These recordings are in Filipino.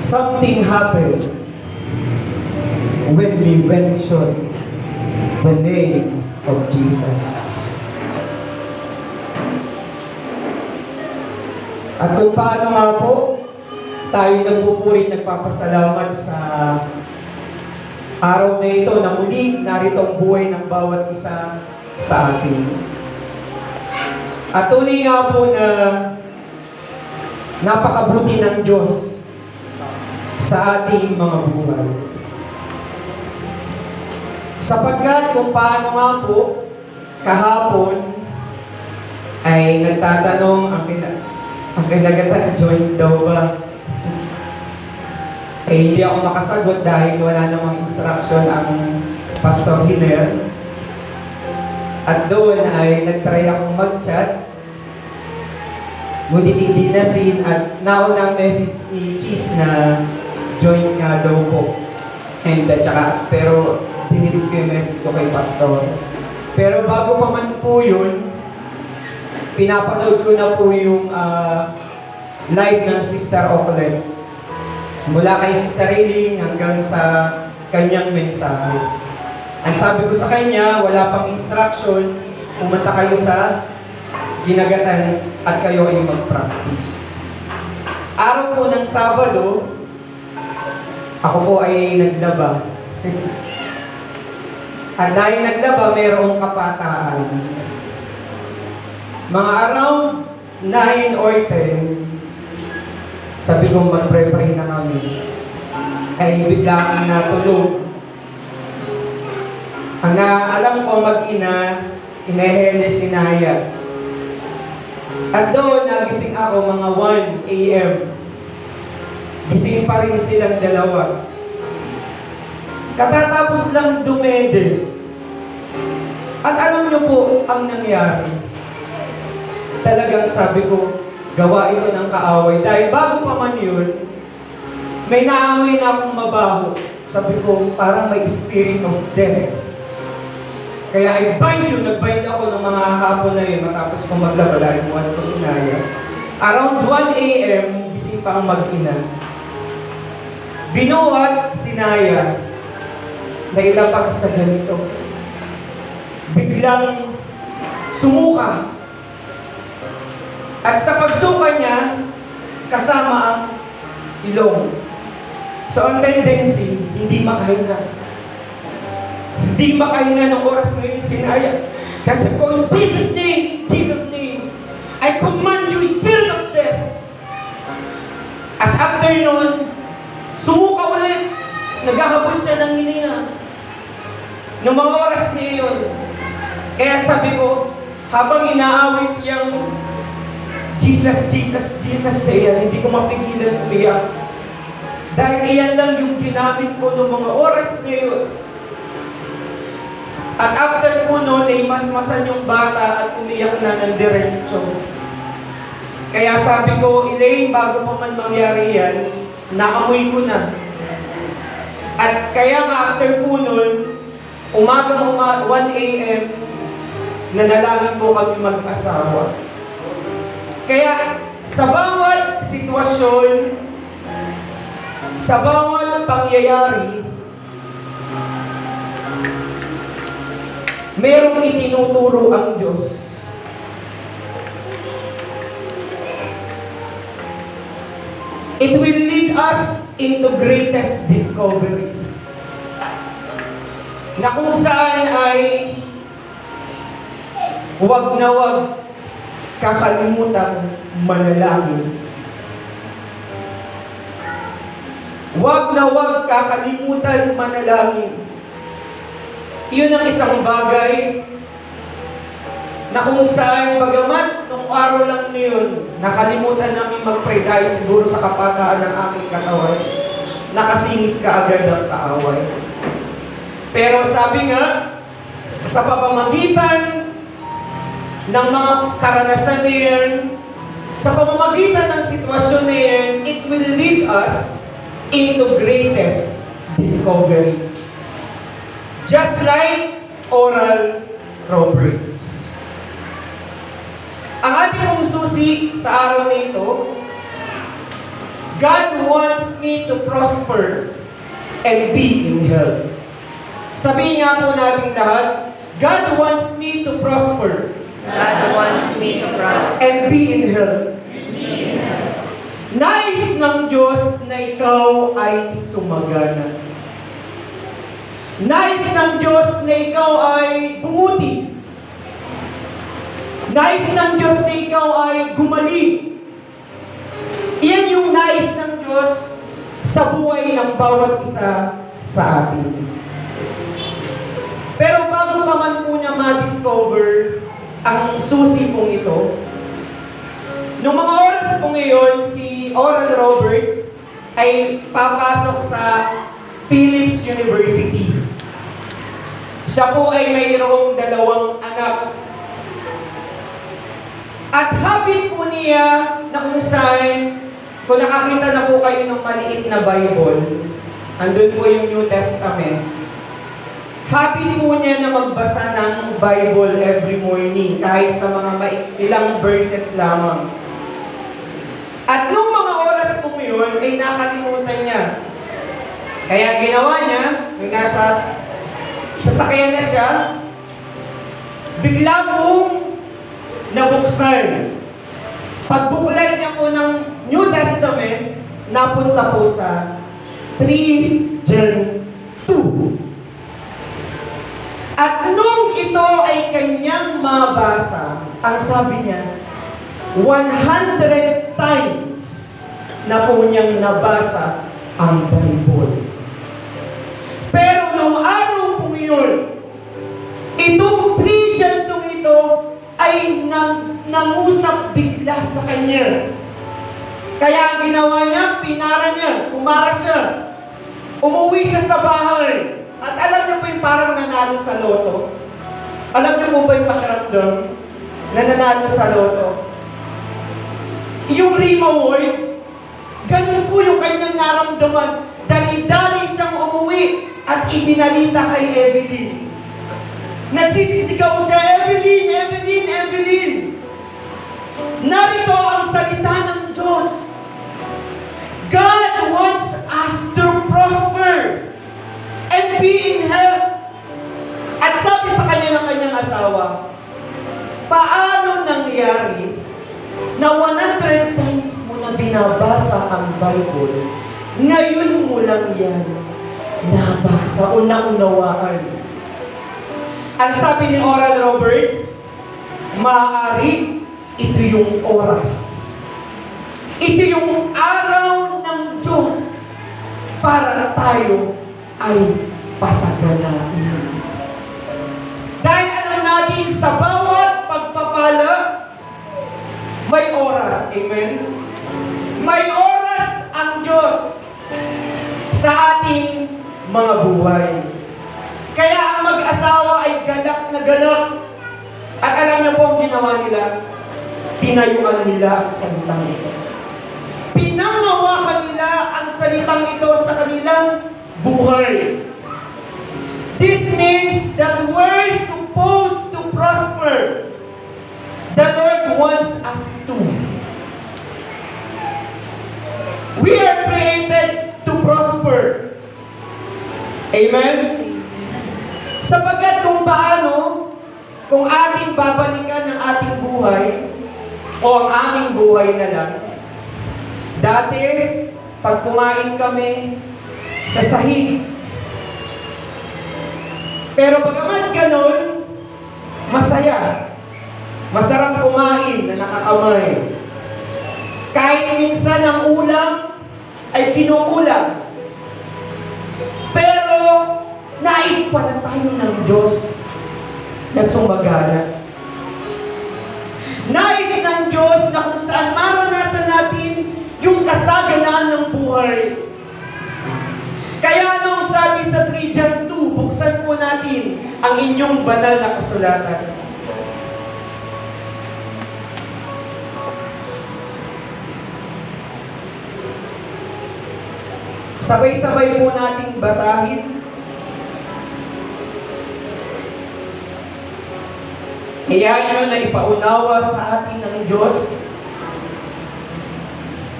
something happened when we mention the name of Jesus. At kung paano nga po, tayo nagpupuri, nagpapasalamat sa araw na ito na muli narito ang buhay ng bawat isa sa atin. At tunay nga po na napakabuti ng Diyos sa ating mga buhay. Sapagkat kung paano nga po, kahapon ay nagtatanong ang kinagatan, joint daw ba? Eh, hindi ako makasagot dahil wala namang instruction ang Pastor Hiller. At doon ay nagtry akong mag-chat. Ngunit hindi na sin at naunang message ni Cheese na join nga daw po. And pero dinilig ko yung message ko kay Pastor. Pero bago pa man po yun, pinapanood ko na po yung live ng Sister Auckland. Mula kay Sister Eileen hanggang sa kanyang mensahe. Ang sabi ko sa kanya, wala pang instruction, pumunta kayo sa ginagatan at kayo ay mag-practice. Araw po ng Sabado, ako po ay naglaba. At dahil naglaba, mayroong kapataan. Mga around 9 or 10, sabi ko mag-pray na kami. Ay bigla kang natulog. Ang alam ko mag-ina, inehele si Naya. At doon, nagising ako mga 1 a.m. Gising pa rin silang dalawa. Katatapos lang dumede. At alam niyo po ang nangyari. Talagang sabi ko, gawa ito ng kaaway. Dahil bago pa man yun, may naamoy na akong mabaho. Sabi ko, parang may spirit of death. Kaya nag-bind ako ng mga hapon na yun matapos ko maglaba dahil buwan ko si Naya. Around 1 a.m., gising pa ang mag-ina. Binuhat si Naya na ilapag sa ganito. Biglang sumuka. At sa pagsuka niya, kasama ang ilong. So ang tendency, hindi makahinga. Hindi makahinga ng oras na yun si Naya. Kasi po, in Jesus' name, I command you, spirit of death. At after nun, sumuka ulit. Naghahabol siya ng hininga. Noong mga oras niya yun. Kaya sabi ko, habang inaawit yung Jesus, na yan, hindi ko mapigilan umiyak. Dahil iyan lang yung ginamit ko noong mga oras niya yun. At after po noon, ay masmasan yung bata at umiyak na ng diretso. Kaya sabi ko, Elaine, bago pa man mangyari yan, naamoy ko na. At kaya nga after po noon, umagang 1 a.m., nanalangin po kami mag-asawa. Kaya sa bawat sitwasyon, sa bawat pangyayari, merong itinuturo ang Diyos. It will lead us into greatest discovery. Na kung saan ay huwag na huwag kakalimutan manalangin. Huwag na huwag kakalimutan manalangin. Iyon ang isang bagay na kung saan bagamat nung araw lang niyon, nakalimutan namin mag-pray dahil siguro sa kapataan ng aking katawan, nakasingit ka agad ang kaaway. Pero sabi nga, sa pamamagitan ng mga karanasan na yan, sa pamamagitan ng sitwasyon na yan, it will lead us into greatest discovery. Just like Oral Roberts. Ang ating pong susi sa araw na ito God wants me to prosper and be in health. Sabihin nga po natin lahat, God wants me to prosper God wants me to prosper and be in health. and be in health. Nais ng Diyos na ikaw ay sumagana. Nais ng Diyos na ikaw ay bumuti. Nais ng Diyos na ikaw ay gumaling. Iyan yung nais ng Diyos sa buhay ng bawat isa sa atin. Pero bago pa man po niya ma-discover ang susi pong ito, noong mga oras po ngayon, si Oral Roberts ay papasok sa Phillips University. Siya po ay mayroong 2 anak. At habit po niya na kung saan, kung nakakita na po kayo ng maliit na Bible, andun po yung New Testament, habit po niya na magbasa ng Bible every morning, kahit sa mga ilang verses lamang. At nung mga oras po ngayon, ay nakalimutan niya. Kaya ginawa niya, yung nasa sasakyan na siya, bigla pong nabuksan. Pagbuklay niya po ng New Testament, napunta po sa 3 John 2. At nung ito ay kanyang mabasa, ang sabi niya, 100 times na po niyang nabasa ang Bible. Pero nung araw po yun, itong 3 John 2 ito ay nangusap bigla sa kanya. Kaya ang ginawa niya, pinara niya, umara siya. Umuwi siya sa bahay. At alam niyo po yung parang nanalo sa loto? Alam niyo po ba yung pakiramdam na nanalo sa loto? Yung reward, ganun po yung kanyang naramdaman. Dali-dali siyang umuwi at ibinalita kay Evelyn. Nagsisisigaw siya, Evelyn, Evelyn, Evelyn. Narito ang salita ng Diyos. God wants us to prosper and be in health. At sabi sa kanya ng kanyang asawa, paano nangyari na 100 times mo na binabasa ang Bible, ngayon mo lang yan nabasa o naunawaan? Ang sabi ni Oral Roberts, maaari ito yung oras. Ito yung araw ng Diyos para tayo ay pasaganain. Dahil alam natin sa bawat pagpapala, may oras. Amen? May oras ang Diyos sa ating mga buhay. Kaya ang mag-asawa ay galak na galak. At alam niyo po ang ginawa nila? Tinayuan nila ang salitang ito. Pinangawakan nila ang salitang ito sa kanilang buhay. This means that we're supposed to prosper. The Lord wants us to. We are created to prosper. Amen? Sapagkat kung paano, kung ating babalikan ang ating buhay, o ang aming buhay na lang, dati, pag kumain kami sa sahig, pero bagamat ganon, masaya. Masarap kumain na nakakamay. Kahit minsan ang ulam ay kinukulang. Pero nais pa na tayo ng Diyos na sumagana. Nais ng Diyos na kung saan maranasan natin yung kasaganaan ng buhay. Kaya anong sabi sa 3 John 2, buksan po natin ang inyong banal na kasulatan. Sabay-sabay po nating basahin. Hayaan nyo na ipaunawa sa atin ng Diyos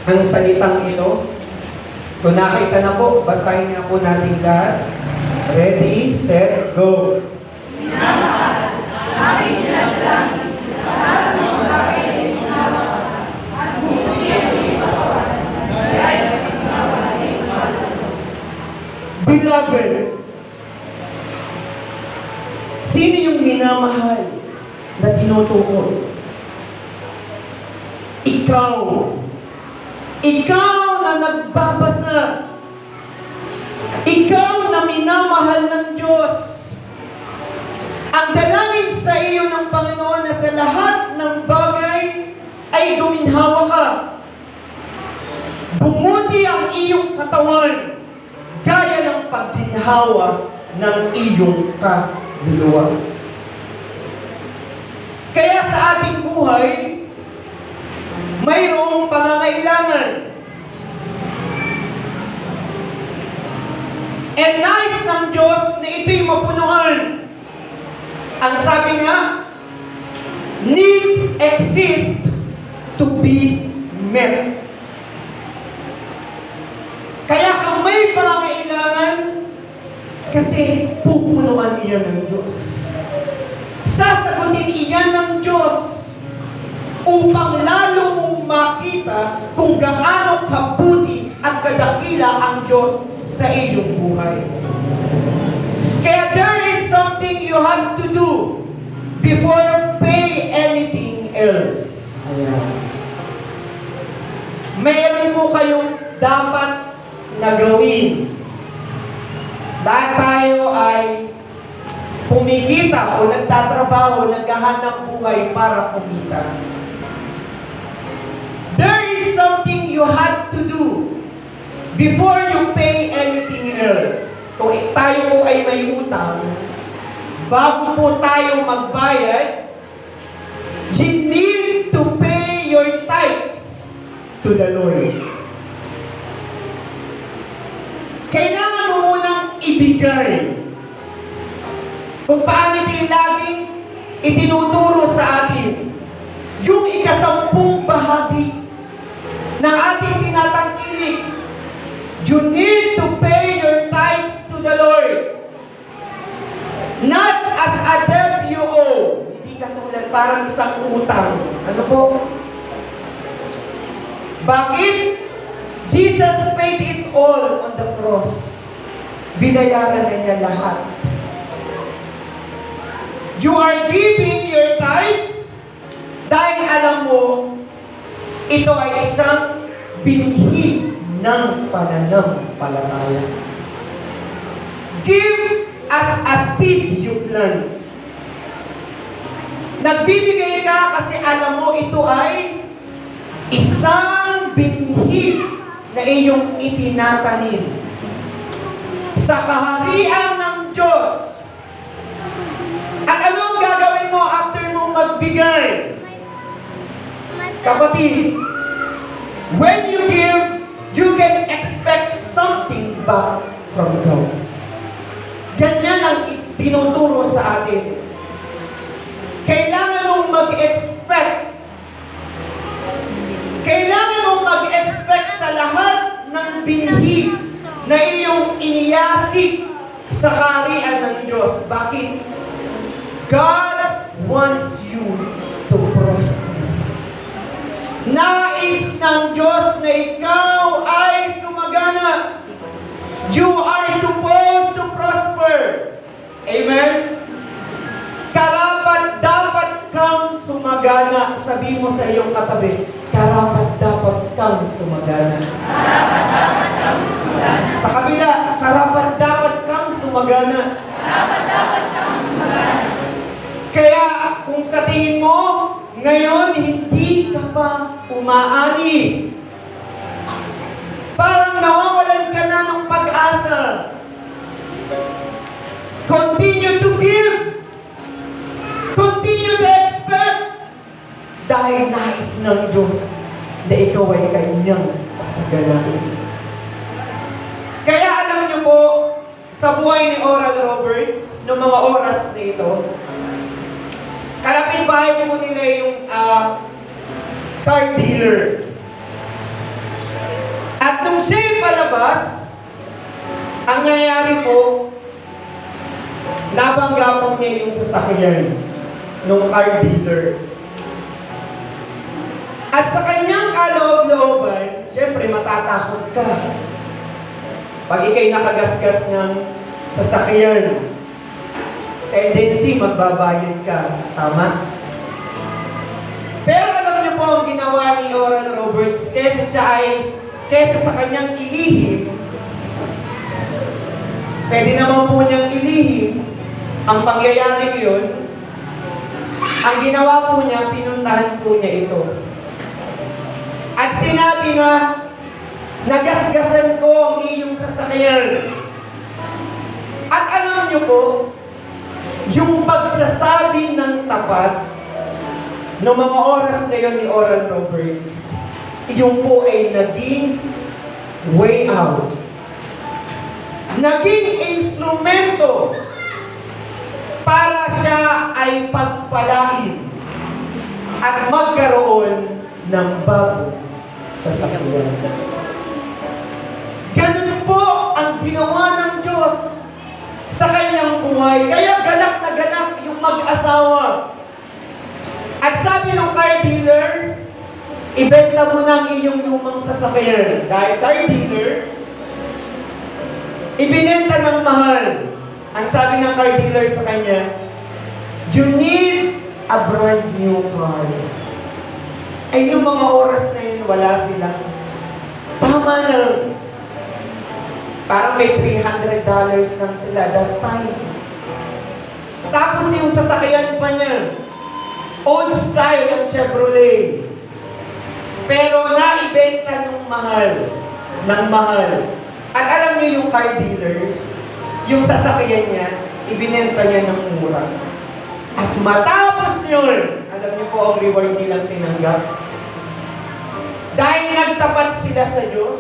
ang salitang ito. Kung nakita na po, basahin nga po natin lahat. Ready, set, go. Beloved, sino yung minamahal na tinutukoy? Ikaw. Ikaw na nagbabasa. Ikaw na minamahal ng Diyos. Ang dalangin sa iyo ng Panginoon na sa lahat ng bagay ay guminhawa ka. Bumuti ang iyong katawan gaya ng pagginhawa ng iyong kaluluwa. Kaya sa ating buhay, mayroong pangangailangan. And nais ng Diyos na ito'y mapunuan. Ang sabi nga, need exist to be met. Kaya kung may pangangailangan, kasi pupunuan iyan ng Diyos. Sasagutin iyan ng Diyos upang lalo mong makita kung gaano kabuti at kadakila ang Diyos sa iyong buhay. Kaya there is something you have to do before pay anything else. Mayroon po kayong dapat na gawin. Lahat tayo ay kumikita o nagtatrabaho, naghahanap buhay para kumita. There is something you have to do before you pay anything else. Kung tayo po ay may utang, bago po tayo magbayad, you need to pay your tithes to the Lord. Kailangan mo munang ibigay. Kung paano ito yung laging itinuturo sa atin, yung ikasampung bahagi ng ating tinatangkilik, you need to pay your tithes to the Lord. Not as a debt you owe. Hindi katulad parang isang utang. Ano po? Bakit? Jesus paid it all on the cross. Binayaran na niya lahat. You are giving your tithes dahil alam mo, ito ay isang binhi ng pananampalataya. Give as a seed you plant. Nagbibigay ka kasi alam mo ito ay isang binhi na iyong itinatanim sa kaharian ng Diyos. At anong gagawin mo after mo magbigay? Kapatid, when you give, you can expect something back from God. Ganyan ang tinuturo sa atin. Kailangan mong mag-expect. Kailangan mong mag-expect sa lahat ng binhi na iyong iniyasik sa kaharian ng Diyos. Bakit? God wants you to prosper. Nais ng Diyos na ikaw ay sumagana. You are supposed to prosper. Amen? Karapat-dapat kang sumagana. Sabi mo sa iyong katabi, karapat-dapat kang sumagana. Karapat-dapat kang sumagana. Sa kabila, karapat-dapat kang sumagana. Karapat-dapat kang sumagana. Kaya kung sa tingin mo, ngayon hindi ka pa umaani. Parang nawawalan ka na ng pag-asa. Continue to give. Continue to expect. Dahil nais ng Diyos na ikaw ay kanyang pasagalain. Kaya alam niyo po, sa buhay ni Oral Roberts, noong mga oras na ito, kapitbahay po nila yung car dealer. Ang nangyayari po, nabangga po niya yung sasakyan ng car dealer. At sa kanyang kaloob-looban, siyempre matatakot ka. Pag ikay nakagasgas ng sasakyan, tendency magbabayad ka. Tama? Pero alam niyo po ang ginawa ni Oral Roberts, kesa sa kanyang ilihim, pwede naman po niyang ilihim ang pangyayari yun. Ang ginawa po niya, pinuntahan po niya ito. At sinabi na, nagasgasan ko ang iyong sasakyan. At alam niyo po, yung pagsasabi ng tapat, noong mga oras na yun ni Oral Roberts, yung po ay naging way out. Naging instrumento para siya ay pagpalain at magkaroon ng bago sasakyan. Ganun po ang ginawa ng Diyos sa kanyang buhay. Kaya galak na galak yung mag-asawa. At sabi ng car dealer, ibenta mo na ang inyong lumang sasakyan. Dahil car dealer, ibinenta ng mahal. Ang sabi ng car dealer sa kanya, you need a brand new car. Ay yung mga oras na yun, wala silang. Tama lang. Parang may $300 lang sila that time. Tapos yung sasakyan pa niya, old style ang Chevrolet. Pero naibenta ng mahal. At alam niyo yung car dealer, yung sasakyan niya, ibinenta niya ng mura. At matapos yun, alam niyo po ang reward nilang tinanggap. Dahil nagtapat sila sa Diyos,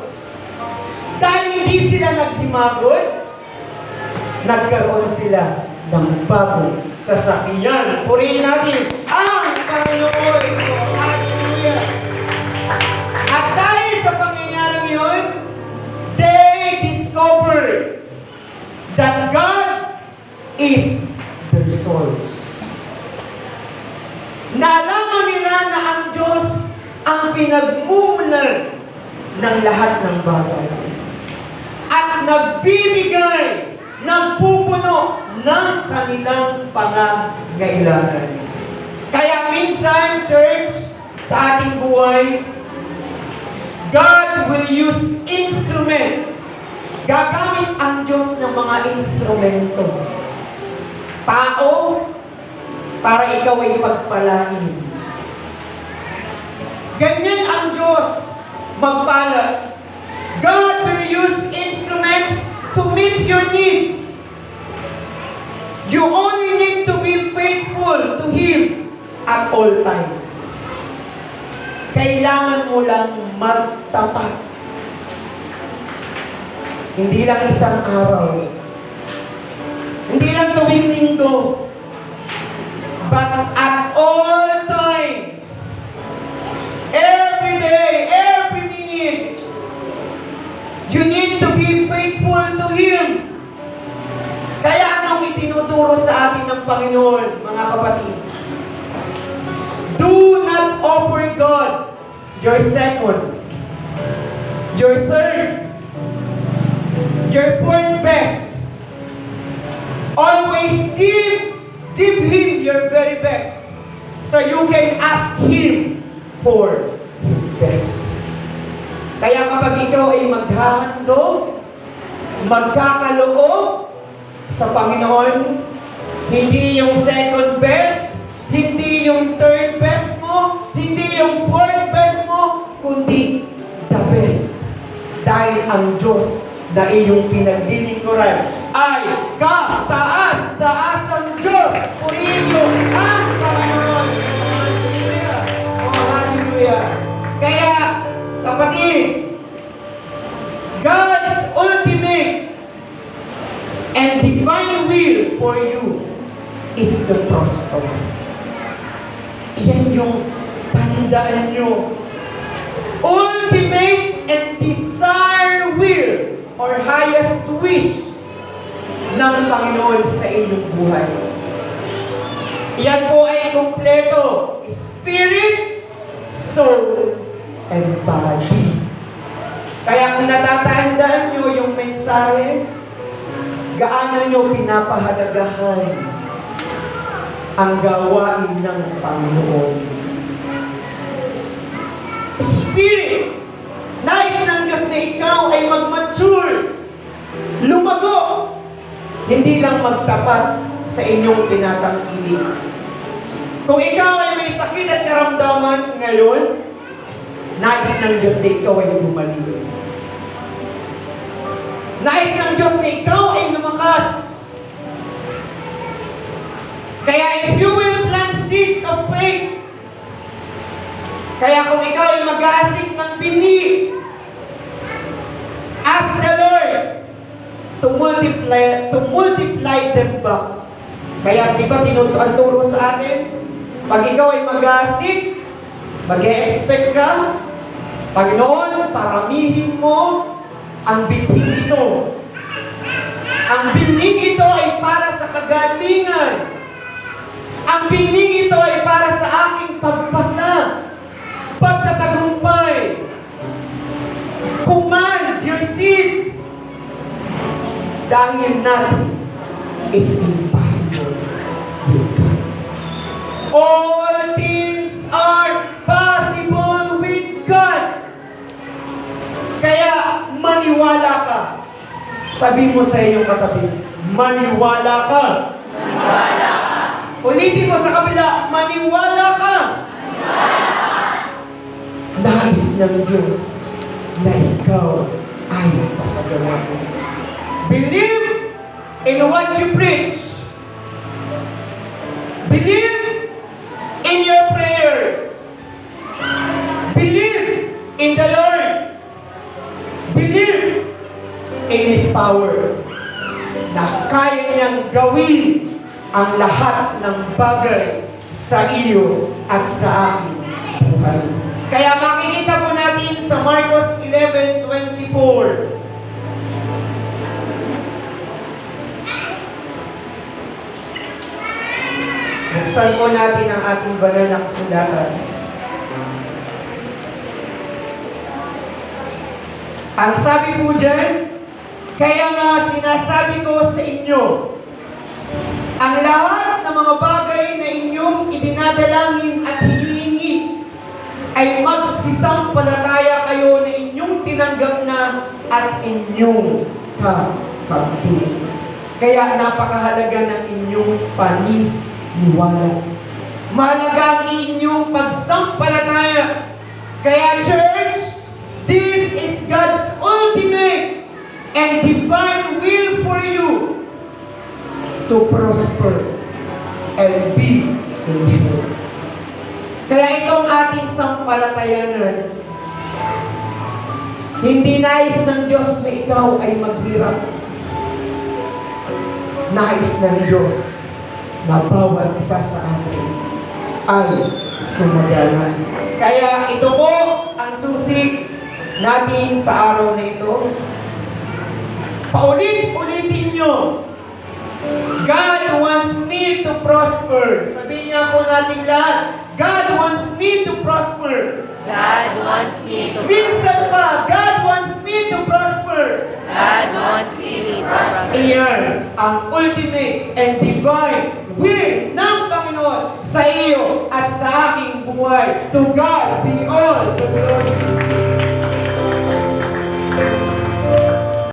dahil hindi sila naghimagot, nagkaroon sila ng bagong sasakyan. Purihin natin ang Panginoon. Hallelujah! At dahil sa pangyayaring yun, they discovered that God is their source. Nalaman nila na ang Diyos ang pinagmumulan ng lahat ng bagay. At nagbibigay, nagpupuno ng kanilang pangangailangan. Kaya minsan, church, sa ating buhay, God will use instruments. Gagamit ang Diyos ng mga instrumento. Tao, para ikaw ay pagpalain. Ganyan ang Diyos magpala. God will use instruments to meet your needs. You only need to be faithful to Him at all times. Kailangan mo lang magtapat. Hindi lang isang araw. Hindi lang tuwing linggo. But at all times. Every day, every minute. You need to be faithful to Him. Kaya anong itinuturo sa atin ng Panginoon, mga kapatid? Do not offer God your second, your third, your fourth best. Always give Him your very best so you can ask Him for His best. Kaya kapag ikaw ay maghahandog, magkakaloob sa Panginoon, hindi yung second best, hindi yung third best mo, hindi yung fourth best mo, kundi the best. Dahil ang Diyos na iyong pinaglilingkuran ay kataas-taas ang Diyos. Purihin niyo ang Panginoon. Hallelujah! Oh, hallelujah! Kaya, kapatid, God's ultimate and divine will for you is to prosper. Yan yung tandaan nyo. Ultimate and desire will or highest wish ng Panginoon sa inyong buhay. Iyan po ay kumpleto. Spirit, soul, and body. Kaya kung natatandaan nyo yung mensahe, gaano nyo pinapahalagahan ang gawain ng Panginoon. Spirit, nais ng Diyos na ikaw ay mag-mature, lumago, hindi lang magtapat sa inyong tinatangkilik. Kung ikaw ay may sakit at karamdaman ngayon, nais ng Diyos na ikaw ay bumalik. Nais ng Diyos na ikaw ay lumakas. Kaya if you will plant seeds of faith, kaya kung ikaw ay mag-aasik ng bini, ask the Lord to multiply them back. Kaya di ba tinutuan turo sa atin? Pag ikaw ay mag-aasik, mag-e-expect ka, Panginoon, paramihin mo ang bining ito. Ang bining ito ay para sa kagalingan. Ang bining ito ay para sa aking pagpasa, pagtatagumpay. Command your seed. Dahil natin is impossible with God. All things are possible with God. Kaya maniwala ka. Sabi mo sa iyong katabi, maniwala ka. Maniwala ka. Ulitin mo sa kabila, maniwala ka. Maniwala ka. Nais ng Diyos na ikaw ay pasagawa mo. Believe in what you preach. Believe in your prayers. Believe in the Lord. Believe in His power na kaya niyang gawin ang lahat ng bagay sa iyo at sa aking buhay. Kaya makikita po natin sa Marcos 11:24. Buksan po natin ang ating banal na kasulatan. Ang sabi po dyan, kaya nga sinasabi ko sa inyo, ang lahat ng mga bagay na inyong idinadalangin at hinihingi ay magsisampalataya kayo na inyong tinanggap na at inyong kakamtin. Kaya napakahalaga ng inyong paniniwala. Mahalaga ang inyong pagsampalataya. Kaya church, this is God's ultimate and divine will for you to prosper and be in health. Kaya itong ating sampalatayanan, hindi nais ng Diyos na ikaw ay maghirap. Nais ng Diyos na bawat isa sa atin ay sumagana. Kaya ito po ang susi natin sa araw na ito. Paulit-ulitin nyo. God wants me to prosper. Sabihin nga po natin lahat, God wants me to prosper. God wants me to Minsan prosper. pa, God wants me to prosper. God wants me to prosper. Iyan ang ultimate and divine will ng Panginoon sa iyo at sa aking buhay. To God be